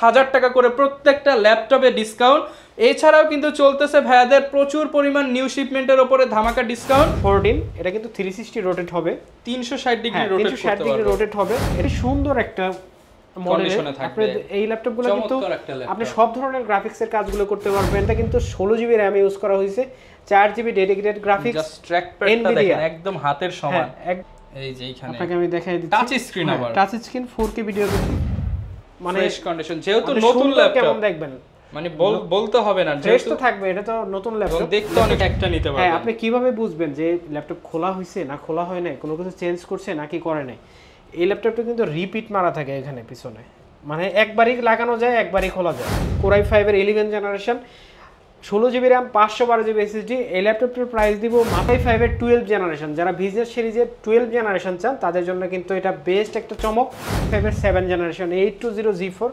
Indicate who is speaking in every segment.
Speaker 1: 5000 টাকা করে প্রত্যেকটা ল্যাপটপে ডিসকাউন্ট। এছাড়াও কিন্তু চলতেছে ভাইয়াদের প্রচুর পরিমাণ নিউ শিপমেন্টের উপরে ধামাকা ডিসকাউন্ট।
Speaker 2: 14 এটা কিন্তু 360 রোটেট হবে,
Speaker 1: 360 ডিগ্রি
Speaker 2: রোটেট হবে। এটা সুন্দর একটা মডেল। আপনি এই ল্যাপটপগুলো কিন্তু আপনি সব ধরনের গ্রাফিক্সের কাজগুলো করতে পারবেন। এটা কিন্তু 16GB RAM ইউজ করা হয়েছে, 4GB ডেডিকেটেড গ্রাফিক্স।
Speaker 1: জাস্ট ট্র্যাক প্যাডটা দেখেন একদম হাতের সমান। এই যে এইখানে
Speaker 2: আপনাকে আমি দেখাই দিচ্ছি
Speaker 1: টাচ স্ক্রিন, আবার
Speaker 2: টাচ স্ক্রিন 4K ভিডিও, মানে
Speaker 1: ফ্রেশ কন্ডিশন। যেহেতু নতুন ল্যাপটপ
Speaker 2: কেমন দেখবেন,
Speaker 1: মানে বলতে হবে না,
Speaker 2: ফ্রেশ তো থাকবে। এটা তো নতুন ল্যাপটপ,
Speaker 1: দেখতে অনেক একটা নিতে পারবেন।
Speaker 2: হ্যাঁ, আপনি কিভাবে বুঝবেন যে ল্যাপটপ খোলা হয়েছে না খোলা হয় নাই, কোনো কিছু চেঞ্জ করছে নাকি করে নাই? এই ল্যাপটপটা কিন্তু রিপিট মারা থাকে এখানে পিছনে, মানে একবারই লাগানো যায়, একবারই খোলা যায়। Core i5 এর 11 generation, 16GB RAM, 512GB SSD। এই ল্যাপটপটার প্রাইস দিব i5 এর 12 জেনারেশন। যারা বিজনেস সিরিজের 12 জেনারেশন চান তাদের জন্য কিন্তু এটা বেস্ট একটা চমক। i5 এর 7 জেনারেশন 820G4,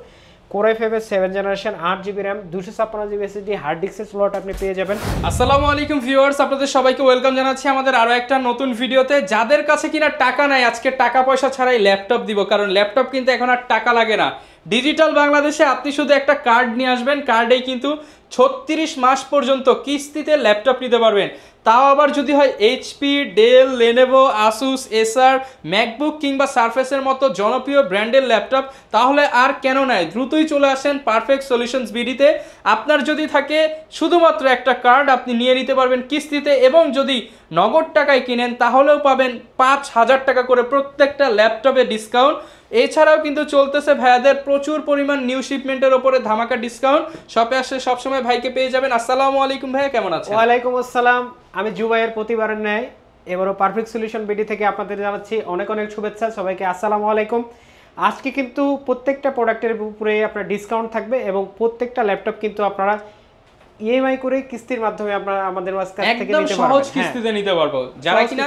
Speaker 2: Core i5 এর 7 generation, 8GB RAM, 256GB SSD, hard ডিস্কের স্লট আপনি পেয়ে যাবেন।
Speaker 1: আসসালামু আলাইকুম ভিউয়ার্স, আপনাদের সবাইকে ওয়েলকাম জানাচ্ছি আমাদের আরো একটা নতুন ভিডিওতে। যাদের কাছে কিনা টাকা নাই, আজকে টাকা পয়সা ছাড়াই ল্যাপটপ দিব, কারণ ল্যাপটপ কিন্তু এখন আর টাকা লাগে না। ডিজিটাল বাংলাদেশে আপনি শুধু একটা কার্ড নিয়ে আসবেন, কার্ডেই কিন্তু 36 মাস পর্যন্ত কিস্তিতে ল্যাপটপ নিতে পারবেন। তাও আবার যদি হয় এইচপি, ডেল, লেনোভো, আসুস, এসার, ম্যাকবুক কিংবা সারফেসের মতো জনপ্রিয় ব্র্যান্ডের ল্যাপটপ, তাহলে আর কেন নয়, দ্রুতই চলে আসেন পারফেক্ট সলিউশনস বিডিতে। আপনার যদি থাকে শুধুমাত্র একটা কার্ড, আপনি নিয়ে নিতে পারবেন কিস্তিতে, এবং যদি নগদ টাকায় কিনেন তাহলেও পাবেন 5000 টাকা করে প্রত্যেকটা ল্যাপটপে ডিসকাউন্ট। এছাড়াও কিন্তু চলতেছে ভাইয়াদের প্রচুর পরিমাণ নিউ শিপমেন্টের উপরে ধামাকা ডিসকাউন্ট। শপে আসলে সবসময় ভাইকে পেয়ে যাবেন। আসসালামু আলাইকুম ভাইয়া, কেমন আছেন?
Speaker 2: ওয়ালাইকুম আসসালাম, আমি জুবাইয়ের প্রতিবারের ন্যায় এবারও পারফেক্ট সলিউশন বিডি থেকে আপনাদের জানাচ্ছি অনেক অনেক শুভেচ্ছা। সবাইকে আসসালামু আলাইকুম। আজকে কিন্তু প্রত্যেকটা প্রোডাক্টের উপরে আপনার ডিসকাউন্ট থাকবে, এবং প্রত্যেকটা ল্যাপটপ কিন্তু আপনারা ইএমআই করে কিস্তির মাধ্যমে আপনারা আমাদের কাছ থেকে নিতে পারবেন।
Speaker 1: একদম সহজ কিস্তিতে নিতে পারবো। যারা কিনা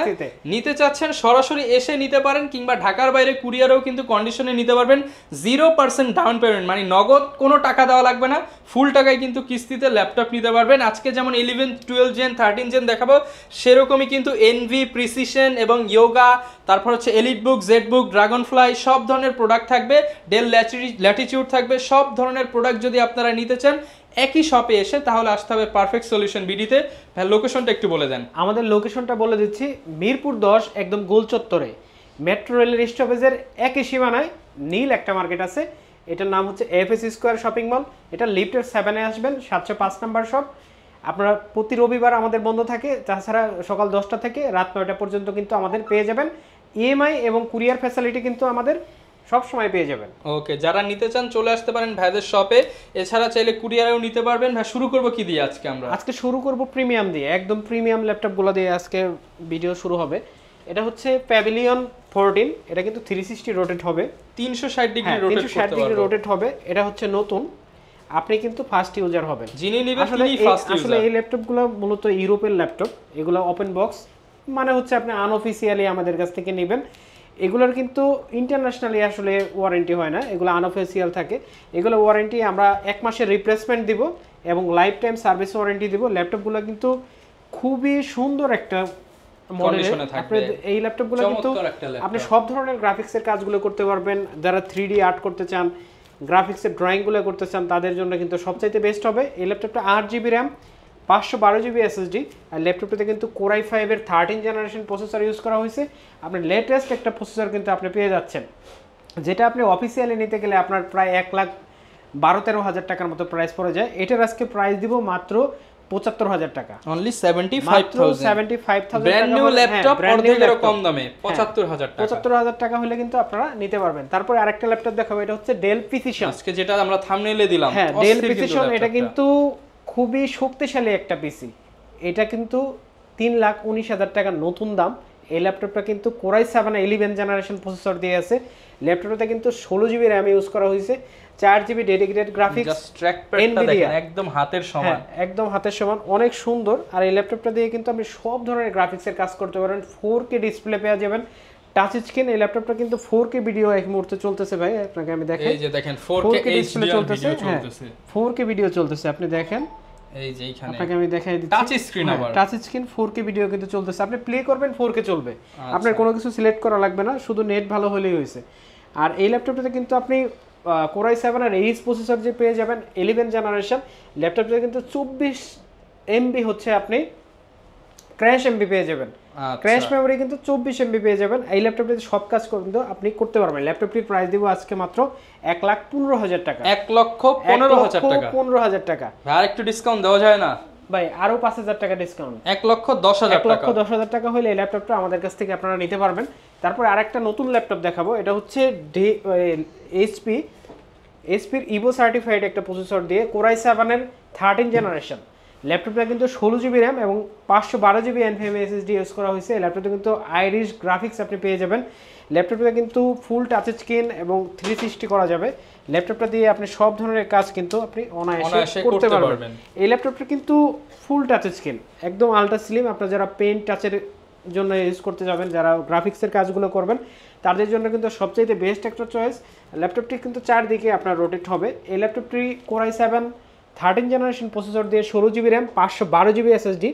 Speaker 1: নিতে চাচ্ছেন সরাসরি এসে নিতে পারেন, কিংবা ঢাকার বাইরে কুরিয়ারেও কিন্তু কন্ডিশনে নিতে পারবেন। 0% ডাউন পেমেন্ট, মানে নগদ কোনো টাকা দেওয়া লাগবে না, ফুল টাকায় কিন্তু কিস্তিতে ল্যাপটপ নিতে পারবেন। আজকে যেমন 11, 12 জেন, 13 জেন দেখাবো, সেরকমই কিন্তু এনভি, প্রিসিশন এবং ইয়োগা, তারপর হচ্ছে এলিট বুক, জেড বুক, ড্রাগন ফ্লাই, সব ধরনের প্রোডাক্ট থাকবে। ডেল ল্যাটিটিউড থাকবে। সব ধরনের প্রোডাক্ট যদি আপনারা নিতে চান একই শপে এসে, তাহলে আসতে হবে পারফেক্ট সলিউশন বিডিতে। ভাই লোকেশনটা একটু বলে দেন।
Speaker 2: আমাদের লোকেশনটা বলে দিচ্ছি, মিরপুর 10 একদম গোল চত্বরে মেট্রো রেলের স্টপেজের একই সীমানায় নীল একটা মার্কেট আছে, এটার নাম হচ্ছে এফএস স্কোয়ার শপিং মল। এটা লিফটের 7-এ আসবেন, 705 নাম্বার শপ। আপনারা প্রতি রবিবার আমাদের বন্ধ থাকে, তাছাড়া সকাল 10টা থেকে রাত 9টা পর্যন্ত কিন্তু আমাদের পেয়ে যাবেন। ইএমআই এবং কুরিয়ার ফ্যাসিলিটি কিন্তু আমাদের সব সময় পেয়ে যাবেন।
Speaker 1: ওকে, যারা নিতে চান চলে আসতে পারেন ভাইদের শপে। এছাড়া চাইলে কুরিয়ারেও নিতে পারবেন। ভাই শুরু করব কি দিয়ে আজকে?
Speaker 2: আজকে শুরু করব প্রিমিয়াম দিয়ে, একদম প্রিমিয়াম ল্যাপটপগুলো দিয়ে আজকে ভিডিও শুরু হবে। এটা হচ্ছে প্যাভিলিয়ন 14, এটা কিন্তু 360 রোটেট হবে,
Speaker 1: 360 ডিগ্রি
Speaker 2: রোটেট হবে। এটা হচ্ছে নতুন, আপনি কিন্তু ফার্স্ট ইউজার হবেন।
Speaker 1: যিনি নেবেন তিনি ফার্স্ট ইউজার।
Speaker 2: আসলে এই ল্যাপটপগুলো মূলত ইউরোপের ল্যাপটপ, এগুলো ওপেন বক্স, মানে হচ্ছে আপনি আনঅফিসিয়ালি আমাদের কাছ থেকে নেবেন। এগুলোর কিন্তু ইন্টারন্যাশনালি আসলে ওয়ারেন্টি হয় না, এগুলো আনঅফিসিয়াল থাকে। এগুলো ওয়ারেন্টি আমরা 1 মাসের রিপ্লেসমেন্ট দিব এবং লাইফ টাইম সার্ভিস ওয়ারেন্টি দিব। ল্যাপটপগুলো কিন্তু খুবই সুন্দর একটা মডেল। এই ল্যাপটপগুলো কিন্তু আপনি সব ধরনের গ্রাফিক্সের কাজগুলো করতে পারবেন। যারা 3D আর্ট করতে চান, গ্রাফিক্সের ড্রয়িংগুলো করতে চান, তাদের জন্য কিন্তু সবচাইতে বেস্ট হবে। এই ল্যাপটপটা 8GB RAM, 512GB SSD। আর ল্যাপটপটাতে কিন্তু Core i5 এর 13 জেনারেশন প্রসেসর ইউজ করা হয়েছে। আপনি লেটেস্ট একটা প্রসেসর কিন্তু আপনি পেয়ে যাচ্ছেন, যেটা আপনি অফিসিয়ালি নিতে গেলে আপনার প্রায় 1,12,13,000 টাকার মতো প্রাইস পড়ে যায়। এটার আজকে প্রাইস দিব মাত্র 75,000 টাকা,
Speaker 1: অনলি 75,000 ব্র্যান্ড নিউ ল্যাপটপ, অর্ধেকেরও কম দামে 75,000
Speaker 2: টাকা হলে কিন্তু আপনারা নিতে পারবেন। তারপরে আরেকটা ল্যাপটপ দেখাবো, এটা হচ্ছে ডেল প্রিসিশন।
Speaker 1: আজকে যেটা আমরা থাম্বনেইলে দিলাম,
Speaker 2: হ্যাঁ ডেল প্রিসিশন। এটা কিন্তু খুবই শক্তিশালী একটা পিসি, এটা কিন্তু 3,19,000 টাকা নতুন দাম। এই ল্যাপটপটা কিন্তু Core i7 11 জেনারেশন প্রসেসর দিয়ে আছে। ল্যাপটপটাতে কিন্তু 16GB RAM ইউজ করা হয়েছে, 4GB ডেডিকেটেড গ্রাফিক্স।
Speaker 1: জাস্ট ট্র্যাক প্যাডটা দেখেন একদম হাতের সমান,
Speaker 2: একদম হাতের সমান, অনেক সুন্দর। আর এই ল্যাপটপটা দিয়ে কিন্তু আপনি সব ধরনের গ্রাফিক্সের কাজ করতে পারেন। 4K ডিসপ্লে পেয়ে যাবেন, টাচ স্ক্রিন। এই ল্যাপটপটা কিন্তু 4K ভিডিও এই মুহূর্তে চলতেছে ভাই, আপনাকে আমি দেখাই।
Speaker 1: এই যে দেখেন 4K
Speaker 2: ডিসপ্লে চলতেছে, 4K ভিডিও চলতেছে, আপনি দেখেন।
Speaker 1: এই যে এইখানে
Speaker 2: আপনাকে আমি দেখাই দিচ্ছি,
Speaker 1: টাচ স্ক্রিন, আবার
Speaker 2: টাচ স্ক্রিন 4K ভিডিও কিন্তু চলতেছে। আপনি প্লে করবেন 4K চলবে, আপনার কোনো কিছু সিলেক্ট করা লাগবে না, শুধু নেট ভালো হলেই হয়েছে। আর এই ল্যাপটপটাতে কিন্তু আপনি কোরাই 7 এর এইচ প্রসেসর যে পেয়ে যাবেন 11 জেনারেশন। ল্যাপটপটা কিন্তু 24 এমবি হচ্ছে আপনি ক্র্যাশ এমবি পেয়ে যাবেন। ক্র্যাশ মেমোরি কিন্তু 24 এমবি পেয়ে যাবেন। এই ল্যাপটপটিতে সব কাজ কিন্তু আপনি করতে পারবেন। ল্যাপটপটির প্রাইস দিব আজকে মাত্র 1,15,000 টাকা।
Speaker 1: 1,15,000 টাকা।
Speaker 2: 1,15,000 টাকা।
Speaker 1: আর একটু ডিসকাউন্ট দেওয়া যায় না
Speaker 2: ভাই? আরো 5,000 টাকা ডিসকাউন্ট।
Speaker 1: 1,10,000 টাকা।
Speaker 2: 1,10,000 টাকা হলে এই ল্যাপটপটা আমাদের কাছ থেকে আপনারা নিতে পারবেন। তারপর আরেকটা নতুন ল্যাপটপ দেখাবো। এটা হচ্ছে এইচপির ইভো সার্টিফাইড একটা প্রসেসর দিয়ে কোরাই 7 এর 13 জেনারেশন। ল্যাপটপটা কিন্তু 16 জিবি র্যাম এবং 512 জিবি এনভিএমই এসএসডি ইউজ করা হয়েছে। এই ল্যাপটপটা কিন্তু আইরিশ গ্রাফিক্স আপনি পেয়ে যাবেন। ল্যাপটপটা কিন্তু ফুল টাচ স্ক্রিন এবং 360 করা যাবে। ল্যাপটপটা দিয়ে আপনি সব ধরনের কাজ কিন্তু আপনি অনায়াসে করতে পারবেন। এই ল্যাপটপটা কিন্তু ফুল টাচ স্ক্রিন, একদম আলট্রা স্লিম। আপনারা যারা পেন টাচের জন্য ইউজ করতে যাবেন, যারা গ্রাফিক্সের কাজগুলো করবেন, তাদের জন্য কিন্তু সবচেয়ে বেস্ট একটা চয়েস। ল্যাপটপটি কিন্তু চারদিকে আপনার রোটেট হবে। এই ল্যাপটপটি কোরাই 7 13 জেনারেশন প্রসেসর দিয়ে 16 জিবি র্যাম 512 জিবি এসএসডি।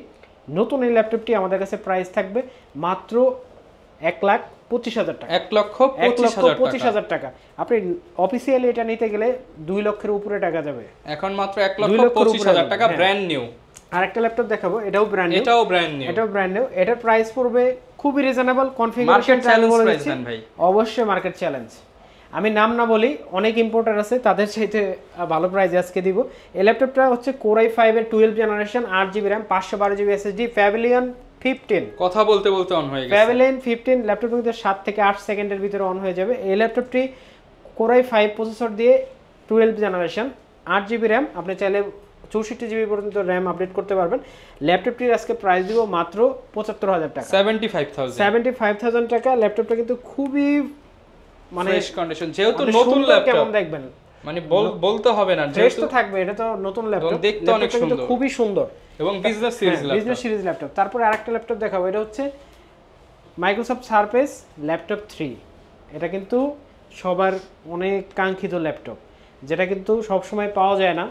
Speaker 2: নতুন এই ল্যাপটপটি আমাদের কাছে প্রাইস থাকবে মাত্র 1,25,000 টাকা। 1,25,000 টাকা। আপনি অফিসিয়ালি এটা নিতে গেলে 2 লক্ষের উপরে টাকা যাবে।
Speaker 1: এখন মাত্র 1,25,000 টাকা ব্র্যান্ড নিউ।
Speaker 2: আরেকটা ল্যাপটপ দেখাবো, এটাও ব্র্যান্ড নিউ। এটাও ব্র্যান্ড নিউ। এটার প্রাইস পড়বে খুবই রিজনেবল। কনফিগারেশন অবশ্যই মার্কেট চ্যালেঞ্জ। আমি নাম না বলি, অনেক ইম্পোর্টার আছে, তাদের চাইতে ভালো প্রাইস আজকে দিব। এই ল্যাপটপটা হচ্ছে কোরাই 5 এর 12 generation 8 GB RAM 512 GB SSD pavilion 15।
Speaker 1: কথা বলতে বলতে অন হয়ে গেছে।
Speaker 2: প্যাভিলিয়ন 15 ল্যাপটপটা কিন্তু 7 থেকে 8 সেকেন্ডের ভিতরে অন হয়ে যাবে। এই ল্যাপটপটি কোরাই 5 প্রসেসর দিয়ে 12 জেনারেশন 8 জিবি র্যাম, আপনি চাইলে 64 জিবি পর্যন্ত র্যাম আপডেট করতে পারবেন। ল্যাপটপটির আজকে প্রাইস দিব মাত্র 75,000 টাকা। 75,000 টাকা। ল্যাপটপটা কিন্তু খুবই মানে
Speaker 1: ফ্রেশ কন্ডিশন, যেহেতু নতুন ল্যাপটপ
Speaker 2: কেমন দেখবেন মানে
Speaker 1: বলতে হবে না,
Speaker 2: ফ্রেশ তো থাকবে। এটা তো নতুন ল্যাপটপ,
Speaker 1: দেখতে অনেক সুন্দর,
Speaker 2: খুবই সুন্দর
Speaker 1: এবং বিজনেস সিরিজ
Speaker 2: ল্যাপটপ। তারপরে আরেকটা ল্যাপটপ দেখাবো, এটা হচ্ছে মাইক্রোসফট সারফেস ল্যাপটপ 3। এটা কিন্তু সবার অনেক কাঙ্ক্ষিত ল্যাপটপ, যেটা কিন্তু সব সময় পাওয়া যায় না,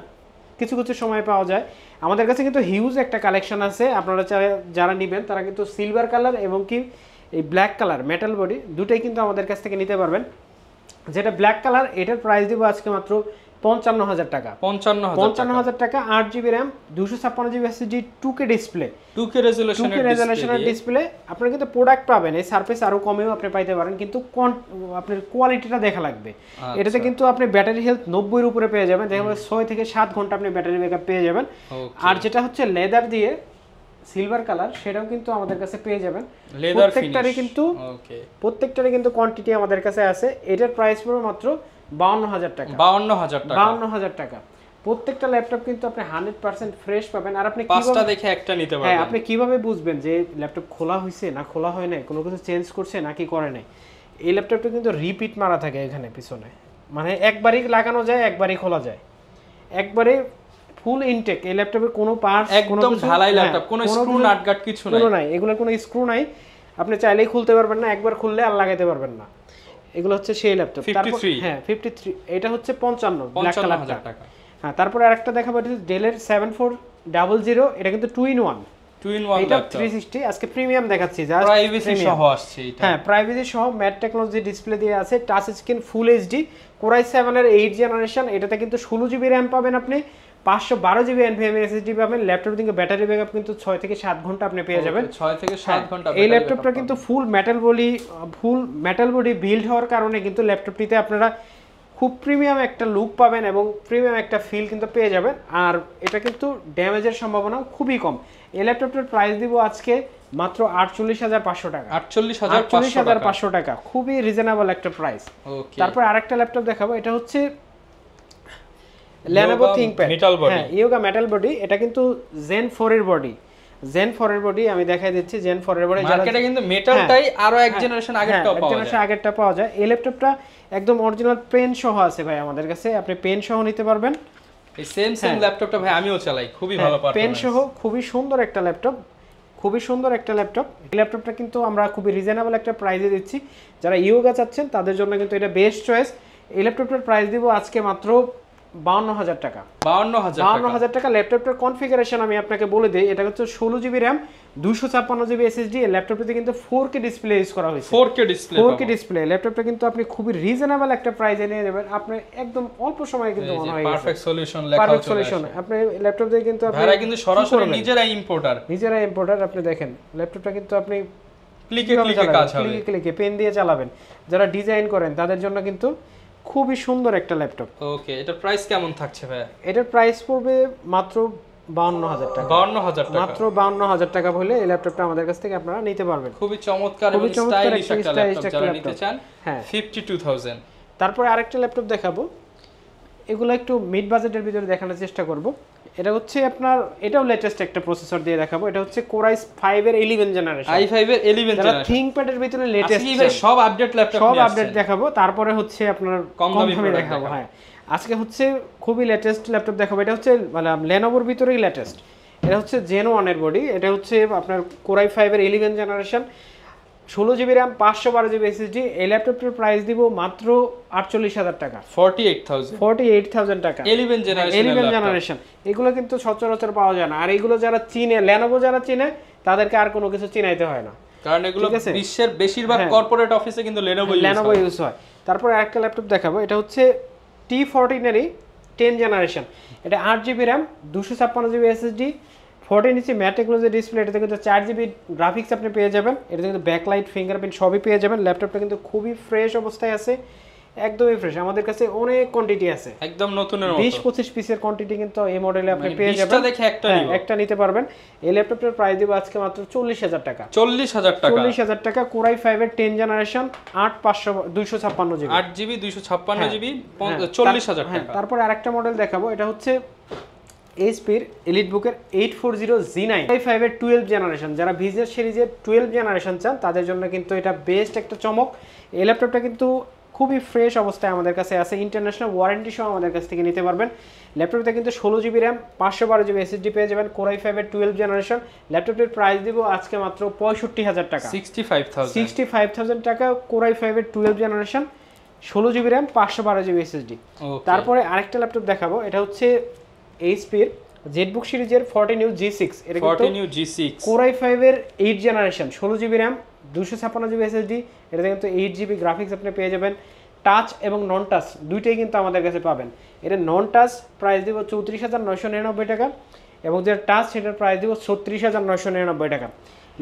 Speaker 2: কিছু কিছু সময় পাওয়া যায়। আমাদের কাছে কিন্তু হিউজ একটা কালেকশন আছে। আপনারা যারা নেবেন তারা কিন্তু সিলভার কালার এবং কি এই ব্ল্যাক কালার মেটাল বডি দুটোই কিন্তু আমাদের কাছ থেকে নিতে পারবেন। যেটা ব্ল্যাক কালার, এটার প্রাইস দিব আজকে মাত্র 55,000 টাকা। 55,000 টাকা। 8 GB RAM 256 GB SSD 2K display,
Speaker 1: 2K রেজোলিউশনের
Speaker 2: ডিসপ্লে। আপনারা কিন্তু প্রোডাক্ট পাবেন এই সারফেস আরো কমেও আপনি পাইতে পারেন, কিন্তু আপনার কোয়ালিটিটা দেখা লাগবে। এটাতে কিন্তু আপনি ব্যাটারি হেলথ 90 এর উপরে পেয়ে যাবেন। দেখা যাবে 6 থেকে 7 ঘন্টা আপনি ব্যাটারি ব্যাকআপ পেয়ে যাবেন। আর যেটা হচ্ছে লেদার দিয়ে সিলভার কালার, সেটাও কিন্তু আমাদের কাছে পেয়ে যাবেন। প্রত্যেকটারই কিন্তু কোয়ান্টিটি আমাদের কাছে আছে। এটার প্রাইস পড়বে মাত্র 52,000 টাকা। 52,000 টাকা। প্রত্যেকটা ল্যাপটপ কিন্তু আপনি 100% ফ্রেশ পাবেন। আর আপনি
Speaker 1: পাঁচটা দেখে একটা নিতে পারবেন।
Speaker 2: হ্যাঁ, আপনি কিভাবে বুঝবেন যে ল্যাপটপ খোলা হয়েছে না খোলা হয় নাই, কোনো কিছু চেঞ্জ করছে নাকি করে নাই? এই ল্যাপটপটা কিন্তু রিপিট মারা থাকে এখানে পিছনে, মানে একবারই লাগানো যায়, একবারই খোলা যায়, একবারে ফুল ইনটেক। এই ল্যাপটপের কোনো পার্টস
Speaker 1: একদম ঢালাই ল্যাপটপ, কোনো স্ক্রু নাট গাট কিছু
Speaker 2: নাই, এগুলোর কোনো স্ক্রু নাই। আপনি চাইলেই খুলতে পারবেন না, একবার খুললে আর লাগাইতে পারবেন না। এগুলো হচ্ছে সেই ল্যাপটপ। হ্যাঁ 53, এটা হচ্ছে 55 ব্ল্যাক কালারটা। হ্যাঁ, তারপরে আরেকটা দেখাবো, এটা ডেলের 7400, এটা কিন্তু 2-in-1 এটা 360। আজকে প্রিমিয়াম দেখাচ্ছি, জাস্ট
Speaker 1: প্রাইভেসি সহ আসছে এটা।
Speaker 2: হ্যাঁ, প্রাইভেসি সহ ম্যাট টেকনোলজি ডিসপ্লে দিয়ে আছে, touch screen full HD core i 7 এর 8 জেনারেশন। এটাতে কিন্তু 16 জিবি র্যাম পাবেন আপনি, 512 জিবি এনভিএমই এসএসডি পাবেন। ল্যাপটপ থেকে ব্যাটারি ব্যাকআপ কিন্তু 6 থেকে 7 ঘন্টা আপনি পেয়ে যাবেন।
Speaker 1: 6 থেকে 7 ঘন্টা।
Speaker 2: এই ল্যাপটপটা কিন্তু ফুল মেটাল বডি বিল্ড হওয়ার কারণে কিন্তু ল্যাপটপটিতে আপনারা খুব প্রিমিয়াম একটা লুক পাবেন এবং প্রিমিয়াম একটা ফিল কিন্তু পেয়ে যাবেন। আর এটা কিন্তু ড্যামেজের সম্ভাবনা খুবই কম। এই ল্যাপটপটার প্রাইস দিব আজকে মাত্র 48,500 টাকা। 48,500 টাকা, খুবই রিজনেবল একটা প্রাইস। তারপর আরেকটা ল্যাপটপ দেখাবো, এটা হচ্ছে Lenovo ThinkPad yoga metal body. এটা কিন্তু Zen 4 এর বডি। আমি দেখাই দিচ্ছি Zen 4 এর বডি।
Speaker 1: মার্কেটে কিন্তু মেটালটাই আরো এক জেনারেশন
Speaker 2: আগেরটা পাওয়া যায়। এই ল্যাপটপটা একদম অরিজিনাল পেন সহ আছে ভাই আমাদের কাছে, আপনি পেন সহ নিতে পারবেন।
Speaker 1: এই সেম ল্যাপটপটা ভাই আমিও চালাই, খুবই ভালো পারফরম্যান্স,
Speaker 2: পেন সহ খুবই সুন্দর একটা ল্যাপটপ, এই ল্যাপটপটা কিন্তু আমরা খুবই রিজনেবল একটা প্রাইসে দিচ্ছি। যারা ইয়োগা চাচ্ছেন তাদের জন্য কিন্তু এটা বেস্ট চয়েস। এই ল্যাপটপটার প্রাইস দিব আজকে মাত্র 52,000 টাকা।
Speaker 1: 52,000 টাকা।
Speaker 2: 52,000 টাকা। ল্যাপটপটার কনফিগারেশন আমি আপনাকে বলে দেই, এটা হচ্ছে 16 জিবি র্যাম, 256 জিবি এসএসডি। এই ল্যাপটপটিতে কিন্তু 4K ডিসপ্লে ইউজ করা হয়েছে।
Speaker 1: 4K display.
Speaker 2: 4K display. ল্যাপটপটা কিন্তু আপনি খুবই রিজনেবল একটা প্রাইসে নিয়ে যাবেন, আপনি একদম অল্প সময়ে কিন্তু মনে হয়
Speaker 1: পারফেক্ট সলিউশন লেখা আছে।
Speaker 2: Perfect solution. আপনি ল্যাপটপ দিয়ে কিন্তু আপনি
Speaker 1: ভাইরা কিন্তু সরাসরি নিজেরাই ইম্পোর্টার।
Speaker 2: আপনি দেখেন ল্যাপটপটা কিন্তু আপনি
Speaker 1: ক্লিকে কাজ হবে,
Speaker 2: ক্লিকে পেন দিয়ে চালাবেন। যারা ডিজাইন করেন তাদের জন্য কিন্তু খুবই সুন্দর একটা ল্যাপটপ।
Speaker 1: ওকে, এটার প্রাইস কেমন থাকছে ভাই?
Speaker 2: এটার প্রাইস পড়বে মাত্র 52,000 টাকা।
Speaker 1: 52,000 টাকা।
Speaker 2: মাত্র 52,000 টাকা হলে এই ল্যাপটপটা আমাদের কাছ থেকে আপনারা নিতে পারবেন।
Speaker 1: খুবই চমৎকার এবং স্টাইলিশ একটা ল্যাপটপ যারা নিতে চান। হ্যাঁ, 52,000।
Speaker 2: তারপরে আরেকটা ল্যাপটপ দেখাবো, এগুলো একটু মিড বাজেটের ভিতরে দেখানোর চেষ্টা করব। এটা হচ্ছে আপনার, এটাও লেটেস্ট একটা প্রসেসর দিয়ে দেখাবো। এটা হচ্ছে Core i5 এর 11 জেনারেশন।
Speaker 1: i5 এর 11 জেনারেশন।
Speaker 2: ThinkPad এর ভিতরে লেটেস্ট
Speaker 1: সব আপডেট ল্যাপটপ
Speaker 2: সব আপডেট দেখাবো। তারপরে হচ্ছে আপনার কম দামে দেখাবো। হ্যাঁ, আজকে হচ্ছে খুবই লেটেস্ট ল্যাপটপ দেখাবো। এটা হচ্ছে মানে Lenovoর ভিতরেই লেটেস্ট। এটা হচ্ছে Gen 1 এর বডি। এটা হচ্ছে আপনার Core i5 এর 11 generation, 16 GB RAM, 512 GB SSD. এই ল্যাপটপটির প্রাইস দিব মাত্র 48,000 টাকা। 48,000 টাকা।
Speaker 1: 11
Speaker 2: জেনারেশন। এগুলো কিন্তু সচরাচর পাওয়া যায় না। আর এগুলো যারা চিনে, Lenovo যারা চিনে, তাদেরকে আর কোনো কিছু চিনাইতে হয় না,
Speaker 1: কারণ এগুলো বিশ্বের বেশিরভাগ কর্পোরেট অফিসে কিন্তু Lenovo
Speaker 2: ইউজ হয়। তারপরে আরেকটা ল্যাপটপ দেখাবো। এটা হচ্ছে T14 এরই 10 জেনারেশন। এটা 8 জিবি র্যাম, 256 জিবি এসএসডি, 14 ইঞ্চি ম্যাট টেকনোলজি ডিসপ্লে। এটাতে কিন্তু 4 জিবি গ্রাফিক্স আপনি পেয়ে যাবেন। এটাতে কিন্তু ব্যাকলাইট, ফিঙ্গারপ্রিন্ট সবই পেয়ে যাবেন। ল্যাপটপটা কিন্তু খুবই ফ্রেশ অবস্থায় আছে, একদমই ফ্রেশ। আমাদের কাছে অনেক কোয়ান্টিটি আছে,
Speaker 1: একদম নতুনের মতো
Speaker 2: 20-25 পিসের কোয়ান্টিটি কিন্তু এই মডেলে আপনি পেয়ে যাবেন।
Speaker 1: এটা দেখে একটা
Speaker 2: নিতে পারবেন। এই ল্যাপটপটার প্রাইস দিব আজকে মাত্র 40,000 টাকা।
Speaker 1: 40,000
Speaker 2: টাকা। Core i5 এর 10 জেনারেশন, 256 জিবি,
Speaker 1: 8 জিবি 256 জিবি, 40,000 টাকা।
Speaker 2: তারপর আরেকটা মডেল দেখাবো। এটা হচ্ছে এইচপির এলিটবুকের 840 G9 i5 এর 12 জেনারেশন। যারা বিজনেস সিরিজের 12 জেনারেশন চান তাদের জন্য কিন্তু এটা বেস্ট একটা চমক। এই ল্যাপটপটা কিন্তু খুবই ফ্রেশ অবস্থায় আমাদের কাছে আছে, ইন্টারন্যাশনাল ওয়ারেন্টি সহ আমাদের কাছ থেকে নিতে পারবেন। ল্যাপটপটা কিন্তু 16 জিবি র্যাম, 512 জিবি এসএসডি পেয়ে যাবেন। Core i5 এর 12 জেনারেশন। ল্যাপটপটির প্রাইস দিব আজকে মাত্র 65,000 টাকা। 65,000 টাকা। Core i5 এর 12 generation, 16 GB RAM, 512 GB SSD. তারপরে আরেকটা ল্যাপটপ দেখাবো। এটা হচ্ছে এইচপির জেটবুক সিরিজের 14U G6। এটা কিন্তু
Speaker 1: 14U G6
Speaker 2: Core i5 এর 8 generation, 16 GB RAM, 256 GB SSD. এটাতে কিন্তু 8 জিবি গ্রাফিক্স আপনি পেয়ে যাবেন। টাচ এবং নন টাচ দুইটাই কিন্তু আমাদের কাছে পাবেন। এটা নন টাচ প্রাইস দিব 34,999 টাকা, এবং যেটা টাচ সেটার প্রাইস দিব 36,999 টাকা।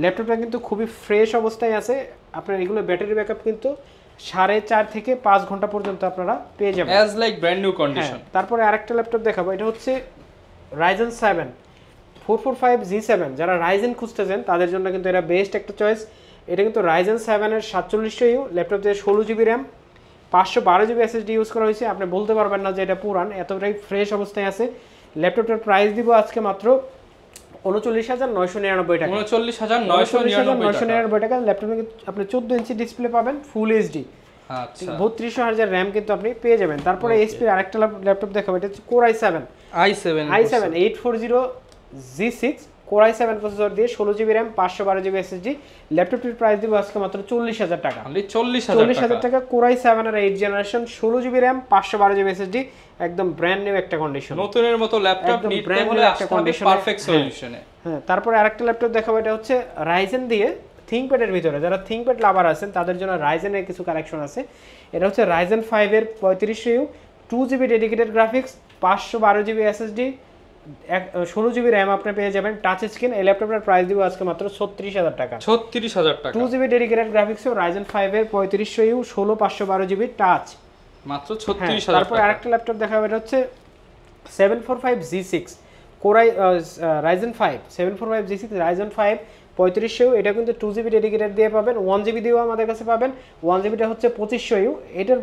Speaker 2: ল্যাপটপটা কিন্তু খুবই ফ্রেশ অবস্থায় আছে। আপনার এগুলো ব্যাটারি ব্যাকআপ কিন্তু 4.5 থেকে 5 ঘন্টা পর্যন্ত আপনারা পেয়ে যাবেন,
Speaker 1: as like brand new condition.
Speaker 2: তারপরে আরেকটা ল্যাপটপ দেখাবো। এটা হচ্ছে Ryzen 7 445 G7। যারা Ryzen খুঁজতেছেন তাদের জন্য কিন্তু এটা বেস্ট একটা চয়েস। এটা কিন্তু Ryzen 7 এর 4700U ল্যাপটপ দিয়ে 16 GB RAM, 512 GB SSD use করা হয়েছে। আপনি বলতে পারবেন না যে এটা পুরান, এতটাই ফ্রেশ অবস্থায় আছে। ল্যাপটপটার প্রাইস দিব আজকে মাত্র 39,999 টাকা।
Speaker 1: 39,999
Speaker 2: টাকা। ল্যাপটপে আপনি 14 ইঞ্চি ডিসপ্লে পাবেন, ফুল এইচডি,
Speaker 1: আচ্ছা,
Speaker 2: 3200 হার্জের র্যাম কিন্তু আপনি পেয়ে যাবেন। তারপরে এইচপির আরেকটা ল্যাপটপ দেখাবো। এটা হচ্ছে Core i7 840 G6 Core i7 processor দিয়ে 16 জিবি র্যাম, 512 জিবি এসএসডি। ল্যাপটপটির প্রাইস দিব আজকে মাত্র 40,000 টাকা। 40,000 টাকা। Core i7 এর 8 generation, 16 GB RAM, 512 GB SSD, একদম ব্র্যান্ড নিউ একটা কন্ডিশন,
Speaker 1: নতুনের মতো ল্যাপটপ নিতে হলে একটা কন্ডিশনে পারফেক্ট সলিউশনে।
Speaker 2: হ্যাঁ, তারপরে আরেকটা ল্যাপটপ দেখাবো। এটা হচ্ছে Ryzen দিয়ে ThinkPad এর ভিতরে, যারা ThinkPad লাভার আছেন তাদের জন্য Ryzen এর কিছু কালেকশন আছে। এটা হচ্ছে Ryzen 5 এর 3500U, 2 GB dedicated graphics, 512 GB SSD, 16 GB RAM আপনি পেয়ে যাবেন, টাচ স্ক্রিন। এই ল্যাপটপটার প্রাইস দিব আজকে মাত্র 36,000 টাকা।
Speaker 1: 36,000 টাকা।
Speaker 2: 2 জিবি ডেডিকেটেড গ্রাফিক্স, Ryzen 5 এর 3500U, 16 512 জিবি, টাচ,
Speaker 1: মাত্র 36,000 টাকা।
Speaker 2: তারপর আরেকটা ল্যাপটপ দেখাবো। এটা হচ্ছে 745 G6 Core Ryzen 5 745 G6 Ryzen 5 3500U। এটা কিন্তু 2 জিবি ডেডিকেটেড দিয়ে পাবেন, 1 জিবি দিয়েও আমাদের কাছে পাবেন। 1 জিবিটা হচ্ছে 2500U। এটার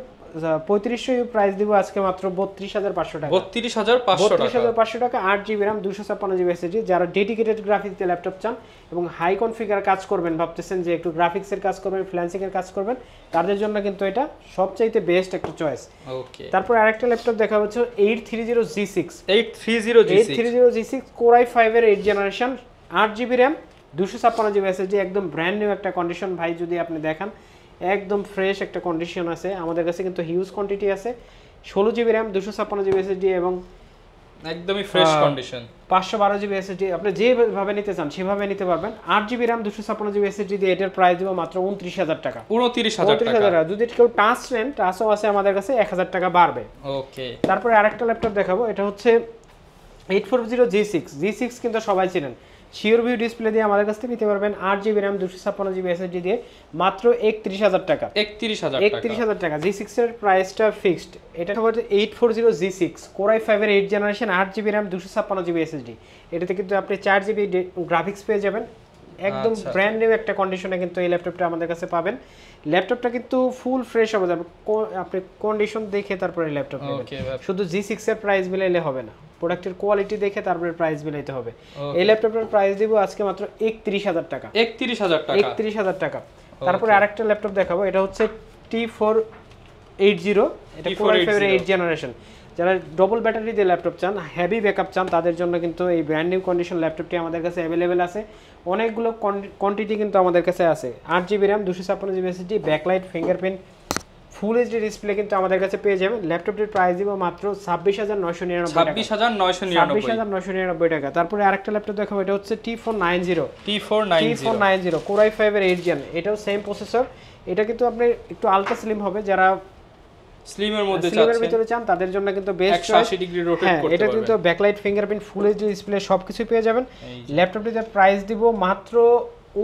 Speaker 2: 3500U প্রাইস দিব আজকে মাত্র 32,500 টাকা।
Speaker 1: 32,500
Speaker 2: টাকা। 8 জিবি র্যাম, 256 জিবি এসএসডি। যারা ডেডিকেটেড গ্রাফিক্স দিয়ে ল্যাপটপ চান এবং হাই কনফিগার কাজ করবেন, ভাবতেছেন যে একটু গ্রাফিক্সের কাজ করবেন, ফ্রিল্যান্সিং এর কাজ করবেন, তাদের জন্য কিন্তু এটা সবচাইতে বেস্ট একটা চয়েস।
Speaker 1: ওকে,
Speaker 2: তারপর আরেকটা ল্যাপটপ দেখা হচ্ছে 830 G6
Speaker 1: 830
Speaker 2: Core i5 এর 8 generation, 8 GB RAM, 256 GB SSD, একদম ব্র্যান্ড নিউ একটা কন্ডিশন। ভাই যদি আপনি দেখান একদম ফ্রেশ একটা কন্ডিশন আছে। আমাদের কাছে কিন্তু হিউজ কোয়ান্টিটি আছে। 16 জিবি র্যাম 256 জিবি এসএসডি এবং
Speaker 1: একদমই ফ্রেশ কন্ডিশন।
Speaker 2: 512 জিবি এসএসডি আপনি যেভাবে নিতে চান সেভাবে নিতে পারবেন। 8 জিবি র্যাম 256 জিবি এসএসডি দিয়ে এটার প্রাইস দিব মাত্র 29,000 টাকা।
Speaker 1: 29,000 টাকা।
Speaker 2: যদি কেউ টাচ নেন, টাচও আছে আমাদের কাছে, 1,000 টাকা বাড়বে।
Speaker 1: ওকে,
Speaker 2: তারপরে আরেকটা ল্যাপটপ দেখাবো, এটা হচ্ছে 840 G6 কিন্তু সবাই চিনেন। শিওর ভিউ ডিসপ্লে দিয়ে আমাদের কাছ থেকে নিতে পারবেন 8 জিবি র্যাম 256 জিবি এসএসডি দিয়ে মাত্র 31,000 টাকা।
Speaker 1: 31,000
Speaker 2: টাকা। G6 এর প্রাইসটা ফিক্সড। এটা হচ্ছে 840 G6 Core i5 এর 8 generation 8 GB RAM 256 GB SSD. এটাতে কিন্তু আপনি 4 জিবি গ্রাফিক্স পেয়ে যাবেন। একদম ব্র্যান্ড নিউ একটা কন্ডিশনে কিন্তু এই ল্যাপটপটা আমাদের কাছে পাবেন। ল্যাপটপটা কিন্তু ফুল ফ্রেশ হবে, আপনি কন্ডিশন দেখে তারপরে ল্যাপটপ নেবেন। শুধু G6 এর প্রাইস মিলাইলে হবে না, প্রোডাক্টের কোয়ালিটি দেখে তারপরে প্রাইস মিলাইতে হবে। এই ল্যাপটপের প্রাইস দিব আজকে মাত্র 31,000 টাকা। 31,000 টাকা। তারপরে আরেকটা ল্যাপটপ দেখাবো, এটা হচ্ছে T480, এটা Core i5 এর 8 জেনারেশন। যারা ডবল ব্যাটারি দিয়ে ল্যাপটপ চান, হেভি ব্যাকআপ চান, তাদের জন্য কিন্তু এই ব্র্যান্ড নিউ কন্ডিশন ল্যাপটপটি আমাদের কাছে অ্যাভেলেবেল আছে। অনেকগুলো কোয়ান্টিটি কিন্তু আমাদের কাছে আছে। 8 GB RAM 256 GB SSD, backlight, fingerprint, full HD display কিন্তু আমাদের কাছে পেয়ে যাবেন। ল্যাপটপটির প্রাইস দিব মাত্র 26,999 টাকা। 26,999 টাকা। তারপরে আরেকটা ল্যাপটপ দেখাবো, এটা হচ্ছে T490 Core i5 এর 8 জেন। এটাও সেম প্রসেসর। এটা কিন্তু আপনি একটু আলট্রা স্লিম হবে, যারা
Speaker 1: স্লিমের মধ্যে
Speaker 2: ভিতরে চান তাদের জন্য কিন্তু বেস্ট।
Speaker 1: 180 ডিগ্রি রোটেট করতে পারবেন।
Speaker 2: এটা কিন্তু backlight, fingerprint, full HD display সবকিছু পেয়ে যাবেন। ল্যাপটপটিতে প্রাইস দিব মাত্র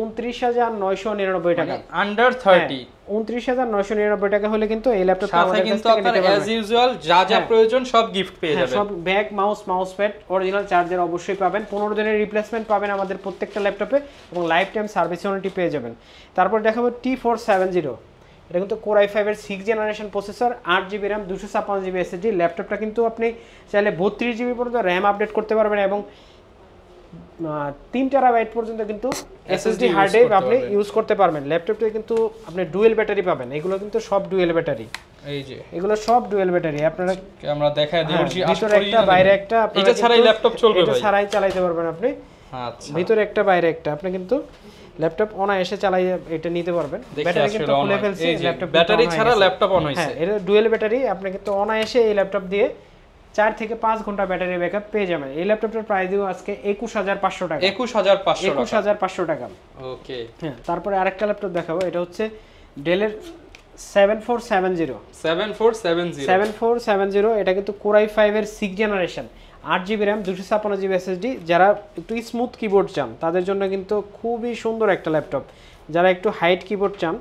Speaker 2: 29,999 টাকা।
Speaker 1: আন্ডার 30
Speaker 2: 29,999 টাকা হলে কিন্তু এই ল্যাপটপটা আমাদের কাছ থেকে নিতে পারবেন।
Speaker 1: অ্যাজ ইউজুয়াল যা যা প্রয়োজন সব গিফট পেয়ে যাবেন।
Speaker 2: সব bag, mouse pad, original charger অবশ্যই পাবেন। 15 দিনের রিপ্লেসমেন্ট পাবেন আমাদের প্রত্যেকটা ল্যাপটপে এবং লাইফ টাইম সার্ভিস ওয়ারেন্টি পেয়ে যাবেন। তারপর দেখাবো T470, এটা কিন্তু Core i5 এর 6 generation processor, 8 GB RAM 256 GB SSD. ল্যাপটপটা কিন্তু আপনি চাইলে 32 জিবি পর্যন্ত র্যাম আপডেট করতে পারবেন এবং 3 টেরাবাইট পর্যন্ত কিন্তু এসএসডি হার্ড ড্রাইভ আপনি ইউজ করতে পারবেন। ল্যাপটপটা কিন্তু আপনি ডুয়েল ব্যাটারি পাবেন। এগুলো কিন্তু সব ডুয়েল ব্যাটারি।
Speaker 1: এই যে
Speaker 2: এগুলো সব ডুয়েল ব্যাটারি। আপনারা
Speaker 1: আমরা দেখায় দিই,
Speaker 2: ভিতরে একটা বাইরে একটা, আপনারা
Speaker 1: এটা ছাড়াই ল্যাপটপ চলবে ভাই,
Speaker 2: এটা ছাড়াই চালাতে পারবেন আপনি।
Speaker 1: আচ্ছা,
Speaker 2: ভিতরে একটা বাইরে একটা, আপনি কিন্তু ল্যাপটপ অনায়াসে চালাই এটা নিতে পারবেন। ব্যাটারি কিন্তু খুলে ফেলছি, ল্যাপটপ
Speaker 1: ব্যাটারি ছাড়া ল্যাপটপ অন হইছে।
Speaker 2: হ্যাঁ, এটা ডুয়েল ব্যাটারি। আপনি কিন্তু অনায়াসে এই ল্যাপটপ দিয়ে 4 থেকে 5 ঘন্টা ব্যাটারি ব্যাকআপ পেয়ে যাবেন। এই ল্যাপটপটার প্রাইস দিব আজকে 21,500 টাকা।
Speaker 1: 21,500
Speaker 2: টাকা।
Speaker 1: ওকে,
Speaker 2: হ্যাঁ। তারপরে আরেকটা ল্যাপটপ দেখাবো, এটা হচ্ছে ডেলের 7470। এটা কিন্তু Core i5 এর 6 generation, 8 GB RAM 256 GB SSD. যারা একটু স্মুথ কিবোর্ড চান তাদের জন্য কিন্তু খুবই সুন্দর একটা ল্যাপটপ। যারা একটু হাইট কিবোর্ড চান,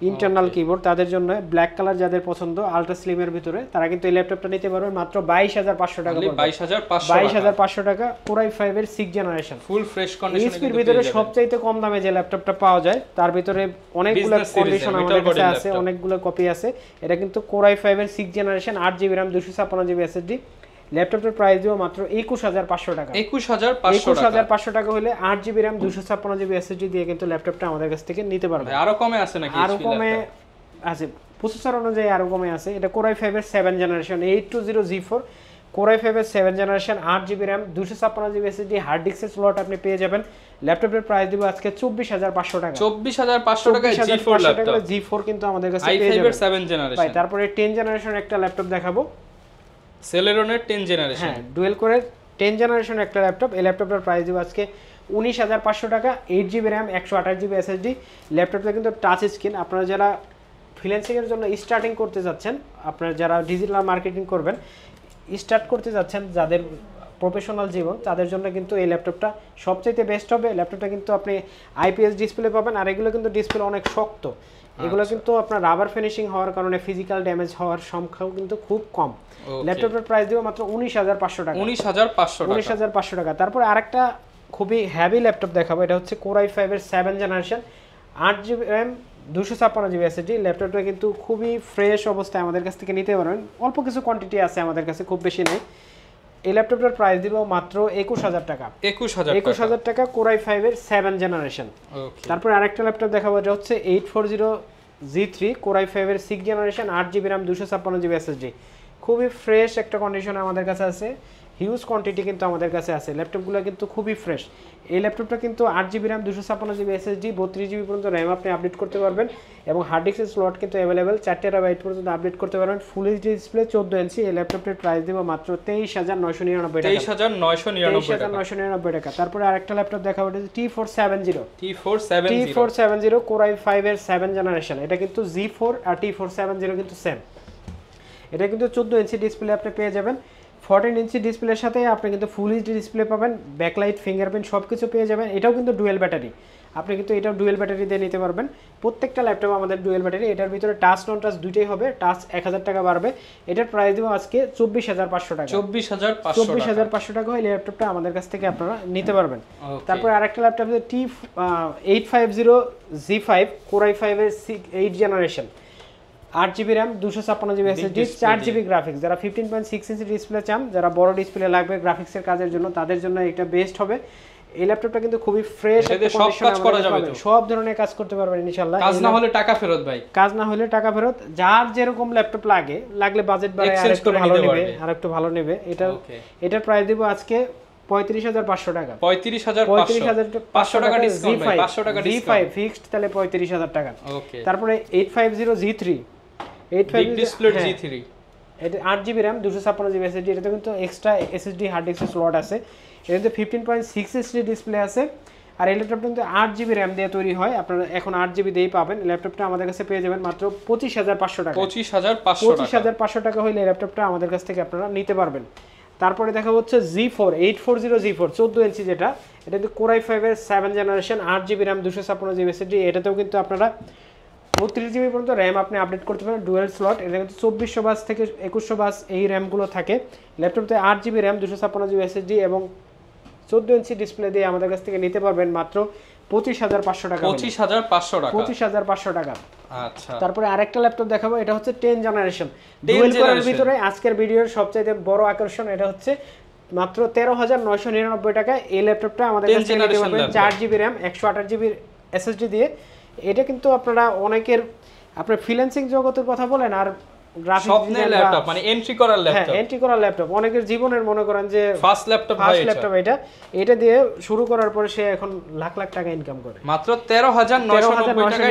Speaker 2: ইন্টারনাল কিবোর্ড, তাদের জন্য ব্ল্যাক কালার যাদের পছন্দ, আলট্রা স্লিমের ভিতরে, তারা কিন্তু এই ল্যাপটপটা নিতে পারবেন মাত্র 22,500 টাকা। 22,500 টাকা। Core i5 এর 6 জেনারেশন,
Speaker 1: ফুল ফ্রেশ কন্ডিশনে
Speaker 2: এইচপির ভিতরে সবচাইতে কম দামে যে ল্যাপটপটা পাওয়া যায়, তার ভিতরে অনেকগুলো কন্ডিশন আমাদের কাছে আছে, অনেকগুলো কপি আছে। এটা কিন্তু Core i5 এর 6 generation, 8 GB RAM 256 GB SSD. ল্যাপটপের প্রাইস দিব মাত্র 21,500 টাকা। 21,500 টাকা হলে 8 জিবি র্যাম 256 জিবি এসএসডি দিয়ে কিন্তু ল্যাপটপটা আমাদের কাছ থেকে নিতে পারবেন।
Speaker 1: আরো কমে আছে নাকি?
Speaker 2: আরো কমে আছে, প্রসেসর অনুযায়ী আরো কমে আছে। এটা Core i5 এর 7 জেনারেশন 820G4, Core i5 এর 7 generation, 8 GB RAM 256 GB SSD, hard ডিস্কের স্লট আপনি পেয়ে যাবেন। ল্যাপটপের প্রাইস দিব আজকে 24,500 টাকা।
Speaker 1: 24,500 টাকা G4 ল্যাপটপ।
Speaker 2: G4 কিন্তু আমাদের কাছে পেয়ে
Speaker 1: i5
Speaker 2: যাবেন।
Speaker 1: এর 7 জেনারেশন।
Speaker 2: ভাই, তারপরে 10 জেনারেশন একটা ল্যাপটপ দেখাবো,
Speaker 1: Celeron-এর 10 জেনারেশন।
Speaker 2: হ্যাঁ, ডুয়েল কোরের 10 জেনারেশন একটা ল্যাপটপ। এই ল্যাপটপের প্রাইস দিব আজকে 19,500 টাকা। 8 জিবি র্যাম 128 জিবি এসএসডি। ল্যাপটপটা কিন্তু টাচ স্ক্রিন। আপনারা যারা ফ্রিল্যান্সিং এর জন্য স্টার্টিং করতে যাচ্ছেন, আপনারা যারা ডিজিটাল মার্কেটিং করবেন, স্টার্ট করতে যাচ্ছেন, যাদের প্রফেশনাল জীবন, তাদের জন্য কিন্তু এই ল্যাপটপটা সবচেয়ে বেস্ট হবে। ল্যাপটপটা কিন্তু আপনি আইপিএস ডিসপ্লে পাবেন, আর এগুলো কিন্তু ডিসপ্লে অনেক শক্ত। এগুলো কিন্তু আপনার রাবার ফিনিশিং হওয়ার কারণে ফিজিক্যাল ড্যামেজ হওয়ার সংখ্যাও কিন্তু খুব কম। ল্যাপটপের প্রাইস দিব মাত্র 19,500 টাকা। 19,500 টাকা। তারপরে আরেকটা খুবই হেভি ল্যাপটপ দেখাবো, এটা হচ্ছে Core i5 এর 7 generation, 8 GB RAM 256 GB SSD. ল্যাপটপটা কিন্তু খুবই ফ্রেশ অবস্থায় আমাদের কাছ থেকে নিতে পারবেন। অল্প কিছু কোয়ান্টিটি আছে আমাদের কাছে, খুব বেশি নেই। এই ল্যাপটপটার প্রাইস দিব মাত্র 21,000 টাকা। 21,000 টাকা। Core i5 এর 7 জেনারেশন। তারপর আরেকটা ল্যাপটপ দেখাবো, এটা হচ্ছে 840G3 Core i5 এর 6 generation, 8 GB RAM 256 GB SSD. খুবই ফ্রেশ একটা কন্ডিশনে আমাদের কাছে আছে। হিউজ কোয়ান্টিটি কিন্তু আমাদের কাছে আছে। ল্যাপটপগুলো কিন্তু খুবই ফ্রেশ। এই ল্যাপটপটা কিন্তু 8GB RAM 256GB SSD 32GB পর্যন্ত র্যাম আপনি আপডেট করতে পারবেন এবং হার্ড ডিস্কের স্লট কিন্তু অ্যাভেলেবেল 4TB পর্যন্ত আপডেট করতে পারবেন। ফুল এইচডি ডিসপ্লে 14 ইঞ্চি। এই ল্যাপটপটির প্রাইস দিব মাত্র 23999 টাকা।
Speaker 1: 23999
Speaker 2: টাকা। তারপরে আরেকটা ল্যাপটপ দেখাবো, এটা T470 Core i5 এর 7 জেনারেশন। এটা কিন্তু Z4 আর T470 কিন্তু সেম। এটা কিন্তু 14 ইঞ্চি ডিসপ্লে আপনি পেয়ে যাবেন। 14 ইঞ্চি ডিসপ্লের সাথে আপনি কিন্তু ফুল এইচডি ডিসপ্লে পাবেন, ব্যাকলাইট, ফিঙ্গারপ্রিন্ট সব কিছু পেয়ে যাবেন। এটাও কিন্তু ডুয়েল ব্যাটারি, আপনি কিন্তু এটাও ডুয়েল ব্যাটারি দিয়ে নিতে পারবেন। প্রত্যেকটা ল্যাপটপ আমাদের ডুয়েল ব্যাটারি। এটার ভিতরে টাচ নন টাচ দুইটাই হবে। টাচ 1000 টাকা বাড়বে। এটার প্রাইস দিব আজকে 24500 টাকা। 24500 টাকা হলে ল্যাপটপটা আমাদের কাছ থেকে আপনারা নিতে পারবেন। তারপর আরেকটা laptop T850 Z5 Core i5 এর 8 generation, 8GB RAM 256GB SSD 4GB graphics. যারা 15.6 ইঞ্চি ডিসপ্লে চান, যারা বড় ডিসপ্লে লাগবে গ্রাফিক্সের কাজের জন্য, তাদের জন্য এটা বেস্ট হবে। এই ল্যাপটপটা কিন্তু খুবই ফ্রেশ,
Speaker 1: সব কাজ করা যাবে,
Speaker 2: সব ধরনের কাজ করতে পারবেন ইনশাআল্লাহ।
Speaker 1: কাজ না হলে টাকা ফেরত ভাই,
Speaker 2: কাজ না হলে টাকা ফেরত। যার যেরকম ল্যাপটপ লাগলে বাজেট বাড়ায় আরেকটু ভালো নেবে, আরেকটু ভালো নেবে। এটার প্রাইস দেব আজকে 35500 টাকা।
Speaker 1: 35500 টাকা ডিসকাউন্ট ভাই, 500 টাকা ডিসকাউন্ট।
Speaker 2: Z5 ফিক্সড তাহলে 35000 টাকা।
Speaker 1: ওকে।
Speaker 2: তারপরে 850 Z3
Speaker 1: বিগ ডিসপ্লে Z3,
Speaker 2: এটা 8GB র্যাম 256GB SSD। এটাতে কিন্তু এক্সট্রা SSD হার্ড ডিস্কের স্লট আছে। এটাতে 15.6 ইঞ্চি ডিসপ্লে আছে। আর এই ল্যাপটপটা কিন্তু 8GB র্যাম দিয়ে তৈরি হয়। আপনারা এখন 8GB দিয়েই পাবেন। ল্যাপটপটা আমাদের কাছে পেয়ে যাবেন মাত্র 25500 টাকা। 25500 টাকা হইলে ল্যাপটপটা আমাদের কাছ থেকে আপনারা নিতে পারবেন। তারপরে দেখা হচ্ছে Z4 840 Z4 14 ইঞ্চি, যেটা এটা কিন্তু Core i5 এর 7 generation, 8GB RAM 256GB SSD। এটাতেও কিন্তু আপনারা 32GB পর্যন্ত র্যাম আপনি আপডেট করতে পারেন, ডুয়েল স্লট। এটা কিন্তু 2400 বাস থেকে 2100 বাস এই র্যামগুলো থাকে। ল্যাপটপতে 8GB র্যাম 256GB SSD এবং 14 ইঞ্চি ডিসপ্লে দিয়ে আমাদের কাছ থেকে নিতে পারবেন মাত্র 25500 টাকা। 25500 টাকা।
Speaker 1: আচ্ছা।
Speaker 2: তারপরে আরেকটা ল্যাপটপ দেখাবো, এটা হচ্ছে 10 জেনারেশন ডুয়েল কোরের ভিতরে। আজকের ভিডিওর সবচেয়ে বড় আকর্ষণ এটা হচ্ছে মাত্র 13999 টাকা। এই ল্যাপটপটা আমাদের কাছ থেকে নিতে পারবেন 4GB র্যাম 128GB SSD দিয়ে। এটা কিন্তু আপনারা অনেকের আপনার ফ্রিল্যান্সিং জগতের কথা বলেন আর গ্রাফিক্স
Speaker 1: স্বপ্নের ল্যাপটপ, মানে এন্ট্রি করার ল্যাপটপ।
Speaker 2: হ্যাঁ, এন্ট্রি করার ল্যাপটপ অনেকের জীবনের মনে করেন যে
Speaker 1: ফার্স্ট ল্যাপটপ
Speaker 2: এটা দিয়ে শুরু করার পরে সে এখন লাখ লাখ টাকা ইনকাম করে।
Speaker 1: মাত্র 13999 টাকা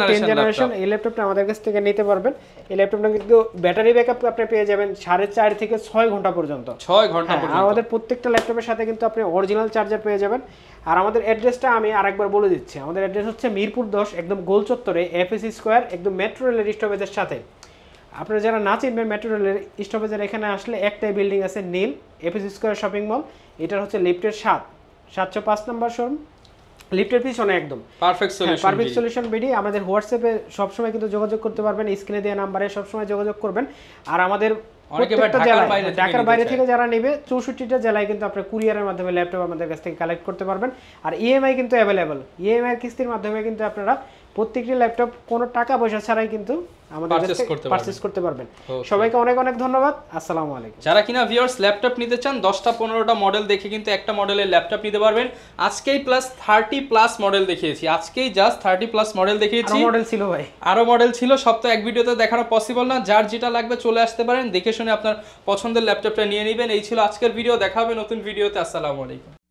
Speaker 1: 10 জেনারেশন।
Speaker 2: এই ল্যাপটপটা আমাদের কাছ থেকে নিতে পারবেন। এই ল্যাপটপটা কিন্তু ব্যাটারি ব্যাকআপ আপনি পেয়ে যাবেন 4.5 থেকে 6 ঘন্টা পর্যন্ত।
Speaker 1: 6 ঘন্টা পর্যন্ত।
Speaker 2: আমাদের প্রত্যেকটা ল্যাপটপের সাথে কিন্তু আপনি অরিজিনাল চার্জার পেয়ে যাবেন। আর আমাদের অ্যাড্রেসটা আমি আরেকবার বলে দিচ্ছি। আমাদের অ্যাড্রেস হচ্ছে মিরপুর 10, একদম গোল চত্বরে, এফএসি স্কয়ার, একদম মেট্রো রেলের স্টপেজের সাথে। আপনারা যারা না চিনবেন, মেট্রো রেলের স্টপেজের এখানে আসলে একটাই বিল্ডিং আছে নীল, এফএসি স্কয়ার শপিং মল। এটার হচ্ছে লিফটের 705 নম্বর শোরুম, লিফটের পিছনে একদম
Speaker 1: পারফেক্ট
Speaker 2: সলিউশন বিডি। আমাদের হোয়াটসঅ্যাপে সবসময় কিন্তু যোগাযোগ করতে পারবেন, স্ক্রিনে দেওয়া নাম্বারে সবসময় যোগাযোগ করবেন। আর আমাদের ঢাকার বাইরে থেকে যারা নেবে 64টা জেলায় কিন্তু আপনার কুরিয়ারের মাধ্যমে ল্যাপটপ আমাদের কাছ থেকে কালেক্ট করতে পারবেন। আর ইএমআই কিন্তু অ্যাভেলেবল, ইএমআই এর কিস্তির মাধ্যমে কিন্তু আপনারা প্রত্যেকটি ল্যাপটপ কোনো টাকা পয়সা ছাড়াই কিন্তু আমাদের কাছ থেকে পারচেজ করতে পারবেন। সবাইকে অনেক অনেক ধন্যবাদ। আসসালামু আলাইকুম।
Speaker 1: যারা কিনা ভিউয়ার্স ল্যাপটপ নিতে চান 10টা 15টা মডেল দেখে কিন্তু একটা মডেলের ল্যাপটপ নিতে পারবেন। আজকেই প্লাস 30+ মডেল দেখিয়েছি, আজকেই জাস্ট 30+ মডেল দেখিয়েছি।
Speaker 2: মডেল ছিল ভাই,
Speaker 1: আরো মডেল ছিল, সব তো এক ভিডিওতে দেখানো পসিবল না। যার যেটা লাগবে চলে আসতে পারেন, দেখে শুনে আপনার পছন্দের ল্যাপটপটা নিয়ে নেবেন। এই ছিল আজকের ভিডিও, দেখা হবে নতুন ভিডিওতে। আসসালামু আলাইকুম।